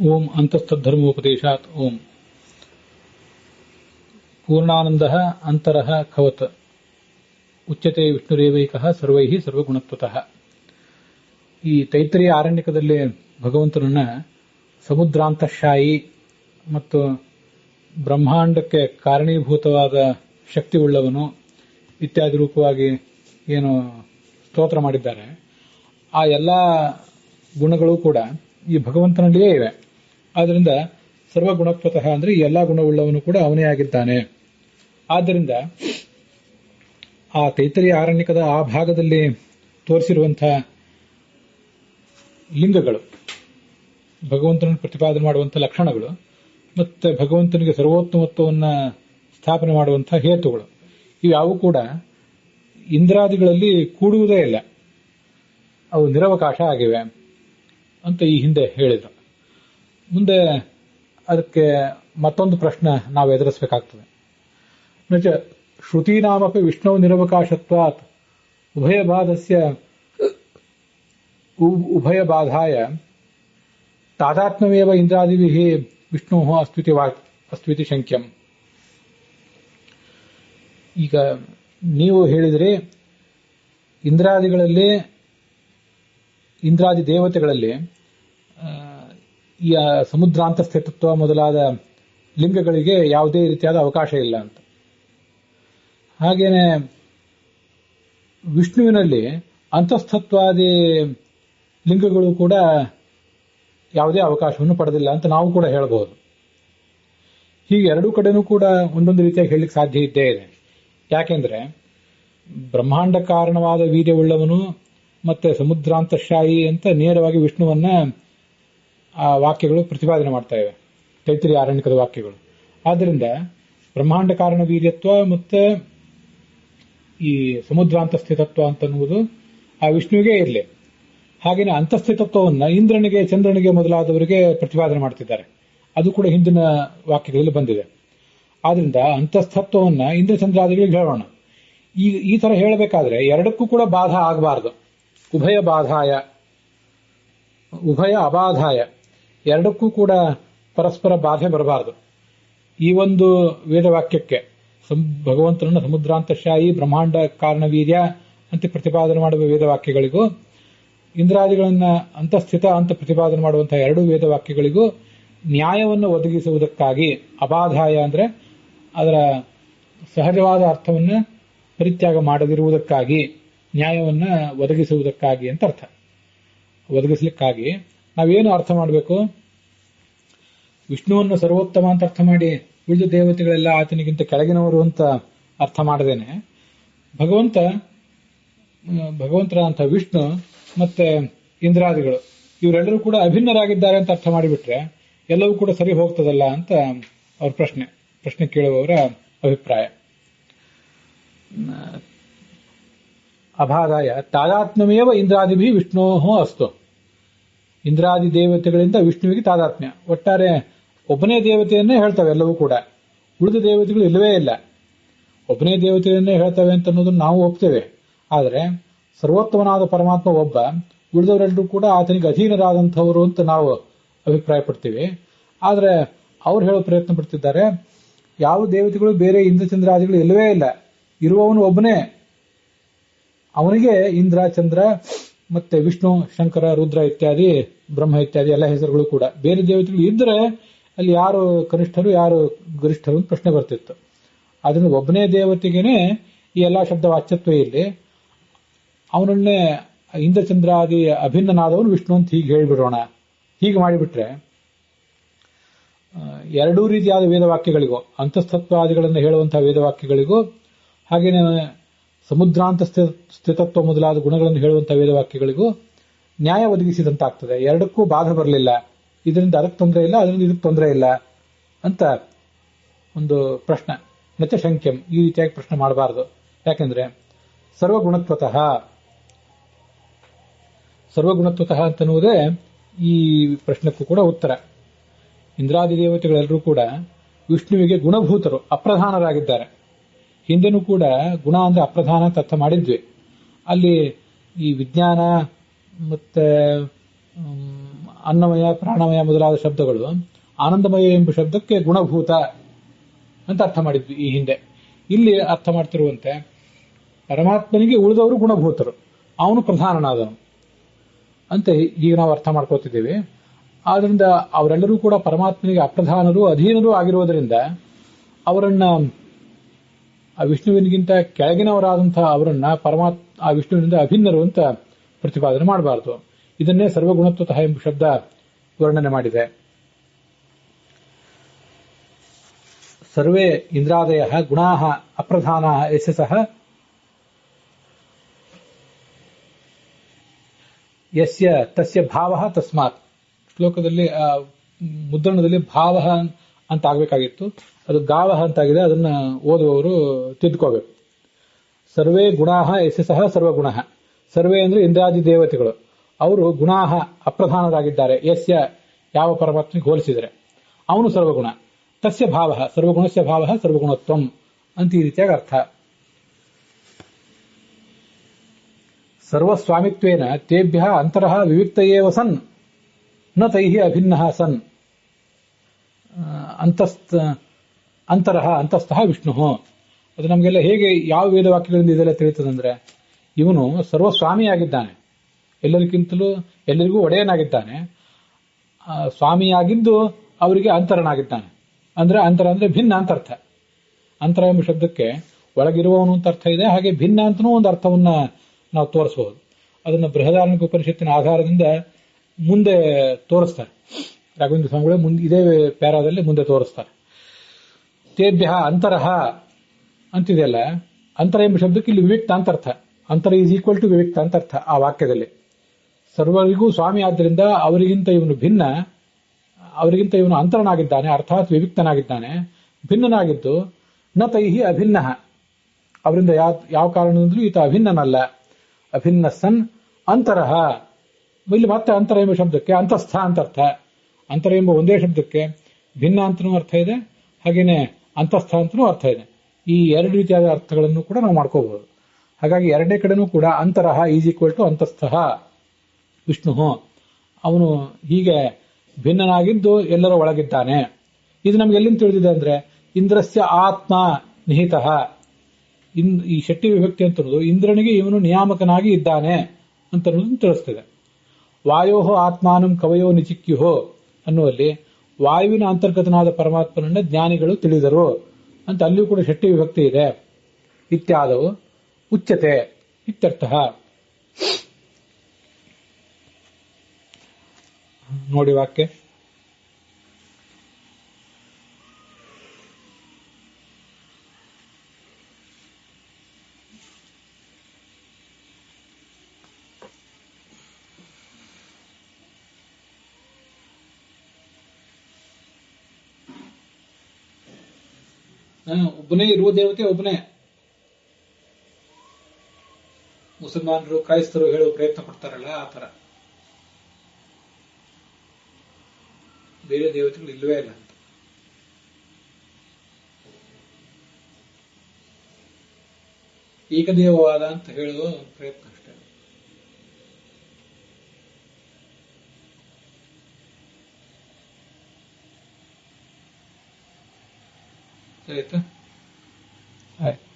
ಓಂ ಅಂತಸ್ಥಧರ್ಮೋಪದೇಶಾತ್ ಓಂ ಪೂರ್ಣಾನಂದಃ ಅಂತರಃ ಖವತ್ ಉಚ್ಯತೆ ವಿಷ್ಣುರೇವೈಕಃ ಸರ್ವೈಹಿ ಸರ್ವಗುಣತ್ವತಃ. ಈ ತೈತ್ರಿಯ ಆರಣ್ಯಕದಲ್ಲಿ ಭಗವಂತನನ್ನ ಸಮುದ್ರಾಂತಃಶಾಯಿ ಮತ್ತು ಬ್ರಹ್ಮಾಂಡಕ್ಕೆ ಕಾರಣೀಭೂತವಾದ ಶಕ್ತಿ ಉಳ್ಳವನು ಇತ್ಯಾದಿ ರೂಪವಾಗಿ ಏನು ಸ್ತೋತ್ರ ಮಾಡಿದ್ದಾರೆ. ಆ ಎಲ್ಲ ಗುಣಗಳು ಕೂಡ ಈ ಭಗವಂತನಲ್ಲಿಯೇ ಇವೆ. ಆದ್ದರಿಂದ ಸರ್ವಗುಣತ್ವತಃ ಅಂದರೆ ಈ ಎಲ್ಲ ಗುಣವುಳ್ಳವನು ಕೂಡ ಅವನೇ ಆಗಿದ್ದಾನೆ. ಆದ್ದರಿಂದ ಆ ತೈತರಿಯ ಆರಣ್ಯಕದ ಆ ಭಾಗದಲ್ಲಿ ತೋರಿಸಿರುವಂತಹ ಲಿಂಗಗಳು, ಭಗವಂತನನ್ನು ಪ್ರತಿಪಾದನೆ ಮಾಡುವಂತಹ ಲಕ್ಷಣಗಳು ಮತ್ತೆ ಭಗವಂತನಿಗೆ ಸರ್ವೋತ್ತಮತ್ವವನ್ನು ಸ್ಥಾಪನೆ ಮಾಡುವಂತಹ ಹೇತುಗಳು, ಇವ್ಯಾವು ಕೂಡ ಇಂದ್ರಾದಿಗಳಲ್ಲಿ ಕೂಡುವುದೇ ಇಲ್ಲ, ಅವು ನಿರವಕಾಶ ಆಗಿವೆ ಅಂತ ಈ ಹಿಂದೆ ಹೇಳಿದರು. ಮುಂದೆ ಅದಕ್ಕೆ ಮತ್ತೊಂದು ಪ್ರಶ್ನೆ ನಾವು ಎದುರಿಸಬೇಕಾಗ್ತದೆ. ನಚ ಶ್ರುತೀನಾಮಪಿ ವಿಷ್ಣು ನಿರವಕಾಶತ್ವಾತ್ ಉಭಯಬಾಧಾಯ ತಾದಾತ್ಮ್ಯಮೇವ ಇಂದ್ರಾದಿಭಿಃ ವಿಷ್ಣು ಅಸ್ತ್ವಿತಿ ಶಂಕ್ಯಂ. ಈಗ ನೀವು ಹೇಳಿದರೆ ಇಂದ್ರಾದಿ ದೇವತೆಗಳಲ್ಲಿ ಈ ಸಮುದ್ರಾಂತಸ್ಥಿತತ್ವ ಮೊದಲಾದ ಲಿಂಗಗಳಿಗೆ ಯಾವುದೇ ರೀತಿಯಾದ ಅವಕಾಶ ಇಲ್ಲ ಅಂತ. ಹಾಗೇನೆ ವಿಷ್ಣುವಿನಲ್ಲಿ ಅಂತಸ್ಥತ್ವಾದಿ ಲಿಂಗಗಳು ಕೂಡ ಯಾವುದೇ ಅವಕಾಶವನ್ನು ಪಡೆದಿಲ್ಲ ಅಂತ ನಾವು ಕೂಡ ಹೇಳಬಹುದು. ಹೀಗೆ ಎರಡೂ ಕಡೆನೂ ಕೂಡ ಒಂದೊಂದು ರೀತಿಯಾಗಿ ಹೇಳಲಿಕ್ಕೆ ಸಾಧ್ಯ ಇದ್ದೇ ಇದೆ. ಯಾಕೆಂದ್ರೆ ಬ್ರಹ್ಮಾಂಡ ಕಾರಣವಾದ ವೀರ್ಯವುಳ್ಳವನು ಮತ್ತೆ ಸಮುದ್ರಾಂತಶಾಯಿ ಅಂತ ನೇರವಾಗಿ ವಿಷ್ಣುವನ್ನ ಆ ವಾಕ್ಯಗಳು ಪ್ರತಿಪಾದನೆ ಮಾಡ್ತಾ ಇವೆ, ತೈತ್ರಿಯ ಆರಣ್ಯಕದ ವಾಕ್ಯಗಳು. ಆದ್ದರಿಂದ ಬ್ರಹ್ಮಾಂಡ ಕಾರಣ ವೀರ್ಯತ್ವ ಮತ್ತೆ ಈ ಸಮುದ್ರಾಂತಸ್ಥಿತತ್ವ ಅಂತನ್ನುವುದು ಆ ವಿಷ್ಣುವಿಗೆ ಇರಲಿ. ಹಾಗೆಯೇ ಅಂತಸ್ಥಿತತ್ವವನ್ನು ಇಂದ್ರನಿಗೆ, ಚಂದ್ರನಿಗೆ ಮೊದಲಾದವರಿಗೆ ಪ್ರತಿಪಾದನೆ ಮಾಡ್ತಿದ್ದಾರೆ. ಅದು ಕೂಡ ಹಿಂದಿನ ವಾಕ್ಯಗಳಲ್ಲಿ ಬಂದಿದೆ. ಆದ್ರಿಂದ ಅಂತಸ್ಥತ್ವವನ್ನು ಇಂದ್ರಚಂದ್ರಾದಿಗಳಿಗೆ ಹೇಳೋಣ. ಈ ತರ ಹೇಳಬೇಕಾದ್ರೆ ಎರಡಕ್ಕೂ ಕೂಡ ಬಾಧ ಆಗಬಾರದು. ಉಭಯ ಅಬಾಧಾಯ, ಎರಡಕ್ಕೂ ಕೂಡ ಪರಸ್ಪರ ಬಾಧೆ ಬರಬಾರದು. ಈ ಒಂದು ವೇದವಾಕ್ಯಕ್ಕೆ ಭಗವಂತನನ್ನು ಸಮುದ್ರಾಂತಶಾಯಿ, ಬ್ರಹ್ಮಾಂಡ ಕಾರಣವೀರ್ಯ ಅಂತ ಪ್ರತಿಪಾದನೆ ಮಾಡುವ ವೇದವಾಕ್ಯಗಳಿಗೂ, ಇಂದ್ರಾದಿಗಳನ್ನ ಅಂತಸ್ಥಿತ ಅಂತ ಪ್ರತಿಪಾದನೆ ಮಾಡುವಂತಹ ಎರಡೂ ವೇದವಾಕ್ಯಗಳಿಗೂ ನ್ಯಾಯವನ್ನು ಒದಗಿಸುವುದಕ್ಕಾಗಿ, ಅಬಾಧಾಯ ಅಂದ್ರೆ ಅದರ ಸಹಜವಾದ ಅರ್ಥವನ್ನು ಪರಿತ್ಯಾಗ ಮಾಡದಿರುವುದಕ್ಕಾಗಿ, ನ್ಯಾಯವನ್ನ ಒದಗಿಸುವುದಕ್ಕಾಗಿ ಅಂತ ಅರ್ಥ. ಒದಗಿಸಲಿಕ್ಕಾಗಿ ನಾವೇನು ಅರ್ಥ ಮಾಡಬೇಕು? ವಿಷ್ಣುವನ್ನು ಸರ್ವೋತ್ತಮ ಅಂತ ಅರ್ಥ ಮಾಡಿ ಉಳಿದ ದೇವತೆಗಳೆಲ್ಲ ಆತನಿಗಿಂತ ಕೆಳಗಿನವರು ಅಂತ ಅರ್ಥ ಮಾಡದೇನೆ ಭಗವಂತನ ವಿಷ್ಣು ಮತ್ತೆ ಇಂದ್ರಾದಿಗಳು ಇವರೆಲ್ಲರೂ ಕೂಡ ಅಭಿನ್ನರಾಗಿದ್ದಾರೆ ಅಂತ ಅರ್ಥ ಮಾಡಿಬಿಟ್ರೆ ಎಲ್ಲವೂ ಕೂಡ ಸರಿ ಹೋಗ್ತದಲ್ಲ ಅಂತ ಅವ್ರ ಪ್ರಶ್ನೆ ಕೇಳುವವರ ಅಭಿಪ್ರಾಯ. ಅಭಾದಾಯ ತಾದಾತ್ಮ್ಯಮೇವ ಇಂದ್ರಾದಿಭಿ ವಿಷ್ಣೋ ಅಸ್ತು. ಇಂದ್ರಾದಿ ದೇವತೆಗಳಿಂದ ವಿಷ್ಣುವಿಗೆ ತಾದಾತ್ಮ್ಯ. ಒಟ್ಟಾರೆ ಒಬ್ಬನೇ ದೇವತೆಯನ್ನೇ ಹೇಳ್ತವೆ ಎಲ್ಲವೂ ಕೂಡ, ಉಳಿದ ದೇವತೆಗಳು ಇಲ್ಲವೇ ಇಲ್ಲ. ಒಬ್ಬನೇ ದೇವತೆಯನ್ನೇ ಹೇಳ್ತವೆ ಅಂತ ಅನ್ನೋದನ್ನು ನಾವು ಒಪ್ತೇವೆ. ಆದರೆ ಸರ್ವೋತ್ತಮನಾದ ಪರಮಾತ್ಮ ಒಬ್ಬ, ಉಳಿದವರೆಲ್ಲರೂ ಕೂಡ ಆತನಿಗೆ ಅಧೀನರಾದಂಥವರು ಅಂತ ನಾವು ಅಭಿಪ್ರಾಯ ಪಡ್ತೀವಿ. ಆದರೆ ಅವ್ರು ಹೇಳೋ ಪ್ರಯತ್ನ ಪಡ್ತಿದ್ದಾರೆ, ಯಾವ ದೇವತೆಗಳು ಬೇರೆ ಇಂದ್ರಚಂದ್ರಾದಿಗಳು ಇಲ್ಲವೇ ಇಲ್ಲ, ಇರುವವನು ಒಬ್ಬನೇ, ಅವನಿಗೆ ಇಂದ್ರ, ಚಂದ್ರ ಮತ್ತೆ ವಿಷ್ಣು, ಶಂಕರ, ರುದ್ರ ಇತ್ಯಾದಿ, ಬ್ರಹ್ಮ ಇತ್ಯಾದಿ ಎಲ್ಲ ಹೆಸರುಗಳು ಕೂಡ. ಬೇರೆ ದೇವತೆಗಳು ಇದ್ರೆ ಅಲ್ಲಿ ಯಾರು ಕನಿಷ್ಠರು ಯಾರು ಗರಿಷ್ಠರು ಅಂತ ಪ್ರಶ್ನೆ ಬರ್ತಿತ್ತು. ಆದ್ರಿಂದ ಒಬ್ಬನೇ ದೇವತೆಗೇನೆ ಈ ಎಲ್ಲಾ ಶಬ್ದ ವಾಚ್ಯತ್ವ ಇಲ್ಲಿ. ಅವನನ್ನೇ ಇಂದ್ರಚಂದ್ರಾದಿ ಅಭಿನ್ನನಾದವನು ವಿಷ್ಣು ಅಂತ ಹೀಗೆ ಹೇಳಿಬಿಡೋಣ. ಹೀಗೆ ಮಾಡಿಬಿಟ್ರೆ ಎರಡೂ ರೀತಿಯಾದ ವೇದವಾಕ್ಯಗಳಿಗೂ, ಅಂತಸ್ಥತ್ವಾದಿಗಳನ್ನು ಹೇಳುವಂತಹ ವೇದವಾಕ್ಯಗಳಿಗೂ ಹಾಗೇನೆ ಸಮುದ್ರಾಂತ ಸ್ಥಿತತ್ವ ಮೊದಲಾದ ಗುಣಗಳನ್ನು ಹೇಳುವಂತಹ ವೇದವಾಕ್ಯಗಳಿಗೂ ನ್ಯಾಯ ಒದಗಿಸಿದಂತಾಗ್ತದೆ. ಎರಡಕ್ಕೂ ಬಾಧ ಬರಲಿಲ್ಲ, ಇದರಿಂದ ಅದಕ್ಕೆ ತೊಂದರೆ ಇಲ್ಲ, ಅದರಿಂದ ಇದಕ್ಕೆ ತೊಂದರೆ ಇಲ್ಲ ಅಂತ ಒಂದು ಪ್ರಶ್ನೆ. ನಚ ಶಂಕ್ಯಂ, ಈ ರೀತಿಯಾಗಿ ಪ್ರಶ್ನೆ ಮಾಡಬಾರದು. ಯಾಕೆಂದ್ರೆ ಸರ್ವಗುಣತ್ವತಃ ಅಂತನ್ನುವುದೇ ಈ ಪ್ರಶ್ನೆಕ್ಕೂ ಕೂಡ ಉತ್ತರ. ಇಂದ್ರಾದಿ ದೇವತೆಗಳೆಲ್ಲರೂ ಕೂಡ ವಿಷ್ಣುವಿಗೆ ಗುಣಭೂತರು, ಅಪ್ರಧಾನರಾಗಿದ್ದಾರೆ. ಹಿಂದೆನೂ ಕೂಡ ಗುಣ ಅಂದ್ರೆ ಅಪ್ರಧಾನ ಅಂತ ಅರ್ಥ ಮಾಡಿದ್ವಿ. ಅಲ್ಲಿ ಈ ವಿಜ್ಞಾನ ಮತ್ತೆ ಅನ್ನಮಯ ಪ್ರಾಣಮಯ ಮೊದಲಾದ ಶಬ್ದಗಳು ಆನಂದಮಯ ಎಂಬ ಶಬ್ದಕ್ಕೆ ಗುಣಭೂತ ಅಂತ ಅರ್ಥ ಮಾಡಿದ್ವಿ ಈ ಹಿಂದೆ. ಇಲ್ಲಿ ಅರ್ಥ ಮಾಡ್ತಿರುವಂತೆ ಪರಮಾತ್ಮನಿಗೆ ಉಳಿದವರು ಗುಣಭೂತರು, ಅವನು ಪ್ರಧಾನನಾದನು ಅಂತ ಈಗ ನಾವು ಅರ್ಥ ಮಾಡ್ಕೋತಿದ್ದೀವಿ. ಆದ್ರಿಂದ ಅವರೆಲ್ಲರೂ ಕೂಡ ಪರಮಾತ್ಮನಿಗೆ ಅಪ್ರಧಾನರು ಅಧೀನರು ಆಗಿರುವುದರಿಂದ ಅವರನ್ನ ಆ ವಿಷ್ಣುವಿನಿಗಿಂತ ಕೆಳಗಿನವರಾದಂತಹ ಅವರನ್ನ ಆ ವಿಷ್ಣುವಿನಿಂದ ಅಭಿನ್ನರು ಅಂತ ಪ್ರತಿಪಾದನೆ ಮಾಡಬಾರದು. ಇದನ್ನೇ ಸರ್ವಗುಣತ್ವತಃ ಎಂಬ ಶಬ್ದ ವರ್ಣನೆ ಮಾಡಿದೆ. ಸರ್ವೇ ಇಂದ್ರಾದಯ ಗುಣಾ ಅಪ್ರಧಾನ ಯಶಸಃ ಯಸ್ಯ ತಸ್ಯ ಭಾವ ತಸ್ಮಾತ್. ಶ್ಲೋಕದಲ್ಲಿ ಮುದ್ರಣದಲ್ಲಿ ಭಾವ ಅಂತ ಆಗ್ಬೇಕಾಗಿತ್ತು, ಅದು ಗಾವ ಅಂತಾಗಿದೆ. ಅದನ್ನ ಓದುವವರು ತಿದ್ಕೋಬೇಕು. ಸರ್ವೇ ಗುಣಾ ಯಶಸಃ ಸರ್ವಗುಣ. ಸರ್ವೇ ಅಂದ್ರೆ ಇಂದ್ರಾದಿ ದೇವತೆಗಳು, ಅವರು ಗುಣಾ ಅಪ್ರಧಾನರಾಗಿದ್ದಾರೆ. ಯಸ್ಯ ಯಾವ ಪರಮಾತ್ಮನಿಗೆ ಹೋಲಿಸಿದರೆ ಅವನು ಸರ್ವಗುಣ. ತಸ್ಯ ಭಾವ ಸರ್ವಗುಣಸ್ಯ ಭಾವ ಸರ್ವಗುಣತ್ವಂ ಅಂತ ಈ ರೀತಿಯಾಗಿ ಅರ್ಥ. ಸರ್ವಸ್ವಾಮಿತ್ವೇನ ತೇಭ್ಯ ಅಂತರಃ ವಿವಿಕ್ತಯೇವ ಸನ್ ನ ತೈಹಿ ಅಭಿನ್ನಃ ಸನ್ ಅಂತರಃ ಅಂತಸ್ಥಃ ವಿಷ್ಣು. ಅದು ನಮಗೆಲ್ಲ ಹೇಗೆ ಯಾವ ವೇದವಾಕ್ಯಗಳಿಂದ ಇದೆಲ್ಲ ತಿಳಿತದಂದ್ರೆ, ಇವನು ಸರ್ವಸ್ವಾಮಿಯಾಗಿದ್ದಾನೆ, ಎಲ್ಲರಿಗಿಂತಲೂ ಎಲ್ಲರಿಗೂ ಒಡೆಯನಾಗಿದ್ದಾನೆ. ಸ್ವಾಮಿಯಾಗಿದ್ದು ಅವರಿಗೆ ಅಂತರನಾಗಿದ್ದಾನೆ. ಅಂದ್ರೆ ಅಂತರ ಅಂದ್ರೆ ಭಿನ್ನ ಅಂತ ಅರ್ಥ. ಅಂತರ ಎಂಬ ಶಬ್ದಕ್ಕೆ ಒಳಗಿರುವವನು ಅಂತ ಅರ್ಥ ಇದೆ, ಹಾಗೆ ಭಿನ್ನ ಅಂತನೂ ಒಂದು ಅರ್ಥವನ್ನ ನಾವು ತೋರಿಸಬಹುದು. ಅದನ್ನು ಬೃಹದಾರಣ್ಯಕ ಉಪನಿಷತ್ತಿನ ಆಧಾರದಿಂದ ಮುಂದೆ ತೋರಿಸ್ತಾರೆ. ರಾಘವೇಂದ್ರ ಸ್ವಾಮಿಗಳೇ ಇದೇ ಪ್ಯಾರಾದಲ್ಲಿ ಮುಂದೆ ತೋರಿಸ್ತಾರೆ. ತೇಭ್ಯ ಅಂತರಃ ಅಂತಿದೆಯಲ್ಲ, ಅಂತರ ಎಂಬ ಶಬ್ದಕ್ಕೆ ಇಲ್ಲಿ ವಿವಿಕ್ತ ಅಂತ ಅರ್ಥ. ಅಂತರ ಈಸ್ ಈಕ್ವಲ್ ಟು ವಿವಿಕ್ತ ಅಂತ ಅರ್ಥ ಆ ವಾಕ್ಯದಲ್ಲಿ. ಸರ್ವರಿಗೂ ಸ್ವಾಮಿ ಆದ್ದರಿಂದ ಅವರಿಗಿಂತ ಇವನು ಭಿನ್ನ, ಅವರಿಗಿಂತ ಇವನು ಅಂತರನಾಗಿದ್ದಾನೆ, ಅರ್ಥಾತ್ ವಿವಿಕ್ತನಾಗಿದ್ದಾನೆ, ಭಿನ್ನನಾಗಿದ್ದು ನ ತೈಹಿ ಅಭಿನ್ನ, ಅವರಿಂದ ಯಾವ ಕಾರಣದಿಂದಲೂ ಈತ ಅಭಿನ್ನನಲ್ಲ. ಅಭಿನ್ನ ಸನ್ ಅಂತರಃ. ಇಲ್ಲಿ ಮತ್ತೆ ಅಂತರ ಎಂಬ ಶಬ್ದಕ್ಕೆ ಅಂತಸ್ಥ ಅಂತ ಅರ್ಥ. ಅಂತರ ಎಂಬ ಒಂದೇ ಶಬ್ದಕ್ಕೆ ಭಿನ್ನ ಅಂತನೂ ಅರ್ಥ ಇದೆ, ಹಾಗೇನೆ ಅಂತಸ್ಥ ಅಂತನೂ ಅರ್ಥ ಇದೆ. ಈ ಎರಡು ರೀತಿಯಾದ ಅರ್ಥಗಳನ್ನು ಕೂಡ ನಾವು ಮಾಡ್ಕೋಬಹುದು. ಹಾಗಾಗಿ ಎರಡನೇ ಕಡೆನೂ ಕೂಡ ಅಂತರಃ ಈಸ್ ಈಕ್ವಲ್ ಟು ಅಂತಸ್ಥಃ ವಿಷ್ಣು. ಅವನು ಹೀಗೆ ಭಿನ್ನನಾಗಿದ್ದು ಎಲ್ಲರ ಒಳಗಿದ್ದಾನೆ. ಇದು ನಮ್ಗೆ ಎಲ್ಲಿಂದ ತಿಳಿದಿದೆ ಅಂದ್ರೆ, ಇಂದ್ರಸ್ಯ ಆತ್ಮ ನಿಹಿತಃ. ಈ ಷಟ್ಟಿ ವಿಭಕ್ತಿ ಅಂತನ್ನೋದು ಇಂದ್ರನಿಗೆ ಇವನು ನಿಯಾಮಕನಾಗಿ ಇದ್ದಾನೆ ಅಂತ ಅನ್ನೋದನ್ನು ತಿಳಿಸ್ತದೆ. ವಾಯೋ ಆತ್ಮಾನಂ ಕವಯೋ ನಿಚಿಕ್ಯುಹೋ ಅನ್ನುವಲ್ಲಿ ವಾಯುವಿನ ಅಂತರ್ಗತನಾದ ಪರಮಾತ್ಮನನ್ನ ಜ್ಞಾನಿಗಳು ತಿಳಿದರು ಅಂತ ಅಲ್ಲಿಯೂ ಕೂಡ ಷಟ್ಟಿ ವಿಭಕ್ತಿ ಇದೆ. ಇತ್ಯಾದವು ಉಚ್ಯತೆ ಇತ್ಯರ್ಥ. ನೋಡಿ ವಾಕ್ಯ. ಒಬ್ಬನೇ ಇರುವ ದೇವತೆ ಒಬ್ಬನೇ. ಮುಸಲ್ಮಾನರು ಕ್ರೈಸ್ತರು ಹೇಳುವ ಪ್ರಯತ್ನ ಪಡ್ತಾರಲ್ಲ ಆ ತರ. ಬೇರೆ ದೇವತೆಗಳು ಇಲ್ಲವೇ ಇಲ್ಲ ಅಂತ. ಏಕದೇವವಾದ ಅಂತ ಹೇಳುವ ಪ್ರಯತ್ನ ಅಷ್ಟೇ. ಸರಿ ಆಯ್ತಾ? ಆಯ್ತು.